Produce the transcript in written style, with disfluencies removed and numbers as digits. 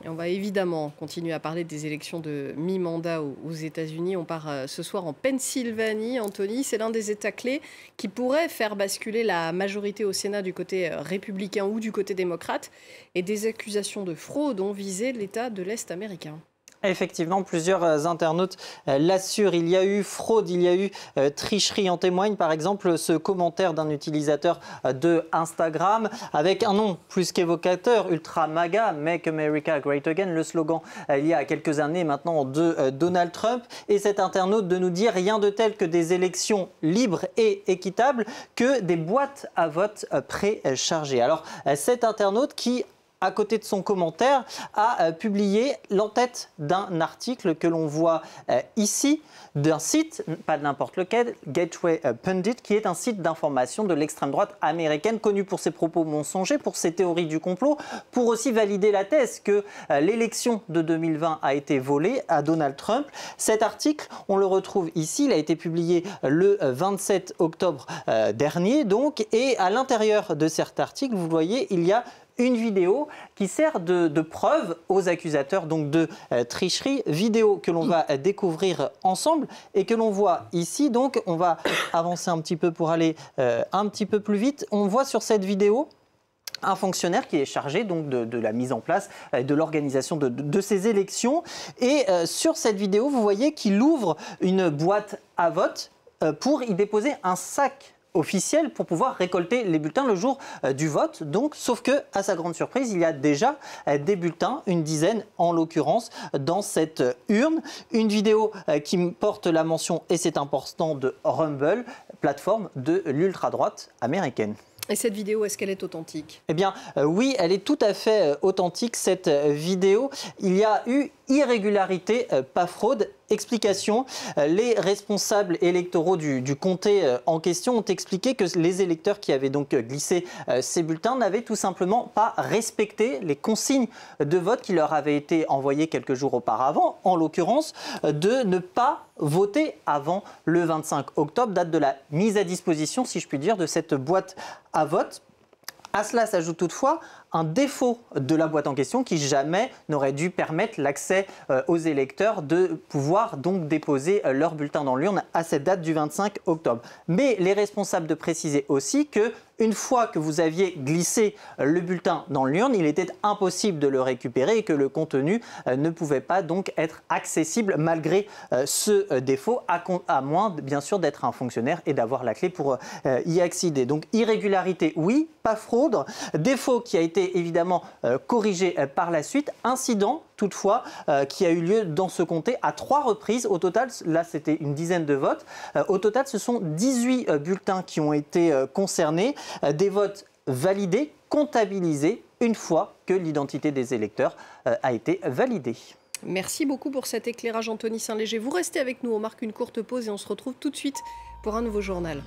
Et on va évidemment continuer à parler des élections de mi-mandat aux États-Unis. On part ce soir en Pennsylvanie, Anthony. C'est l'un des États clés qui pourrait faire basculer la majorité au Sénat du côté républicain ou du côté démocrate. Et des accusations de fraude ont visé l'État de l'Est américain. Effectivement, plusieurs internautes l'assurent. Il y a eu fraude, il y a eu tricherie. En témoigne par exemple ce commentaire d'un utilisateur de Instagram avec un nom plus qu'évocateur, Ultra MAGA, Make America Great Again, le slogan il y a quelques années maintenant de Donald Trump. Et cet internaute de nous dire rien de tel que des élections libres et équitables, que des boîtes à vote préchargées. Alors cet internaute qui, à côté de son commentaire, a publié l'entête d'un article que l'on voit ici, d'un site, pas de n'importe lequel, Gateway Pundit, qui est un site d'information de l'extrême droite américaine, connu pour ses propos mensongers, pour ses théories du complot, pour aussi valider la thèse que l'élection de 2020 a été volée à Donald Trump. Cet article, on le retrouve ici, il a été publié le 27 octobre dernier, donc, et à l'intérieur de cet article, vous voyez, il y a une vidéo qui sert de preuve aux accusateurs donc de tricherie, vidéo que l'on va découvrir ensemble et que l'on voit ici. Donc on va avancer un petit peu pour aller un petit peu plus vite. On voit sur cette vidéo un fonctionnaire qui est chargé donc de la mise en place, de l'organisation de ces élections. Et sur cette vidéo, vous voyez qu'il ouvre une boîte à vote pour y déposer un sac officiel pour pouvoir récolter les bulletins le jour du vote. Donc, sauf que, à sa grande surprise, il y a déjà des bulletins, une dizaine en l'occurrence, dans cette urne. Une vidéo qui porte la mention, et c'est important, de Rumble, plateforme de l'ultra-droite américaine. Et cette vidéo, est-ce qu'elle est authentique? Eh bien, oui, elle est tout à fait authentique, cette vidéo. Il y a eu irrégularité, pas fraude. Explication, les responsables électoraux du comté en question ont expliqué que les électeurs qui avaient donc glissé ces bulletins n'avaient tout simplement pas respecté les consignes de vote qui leur avaient été envoyées quelques jours auparavant, en l'occurrence de ne pas voter avant le 25 octobre, date de la mise à disposition, si je puis dire, de cette boîte à vote. À cela s'ajoute toutefois un défaut de la boîte en question qui jamais n'aurait dû permettre l'accès aux électeurs de pouvoir donc déposer leur bulletin dans l'urne à cette date du 25 octobre. Mais les responsables de préciser aussi que une fois que vous aviez glissé le bulletin dans l'urne, il était impossible de le récupérer et que le contenu ne pouvait pas donc être accessible malgré ce défaut, à moins bien sûr d'être un fonctionnaire et d'avoir la clé pour y accéder. Donc irrégularité, oui, pas fraude. Défaut qui a été évidemment corrigé par la suite. Incident toutefois qui a eu lieu dans ce comté à 3 reprises. Au total, là c'était une dizaine de votes. Au total, ce sont 18 bulletins qui ont été concernés. Des votes validés, comptabilisés une fois que l'identité des électeurs a été validée. Merci beaucoup pour cet éclairage, Anthony Saint-Léger. Vous restez avec nous, on marque une courte pause et on se retrouve tout de suite pour un nouveau journal.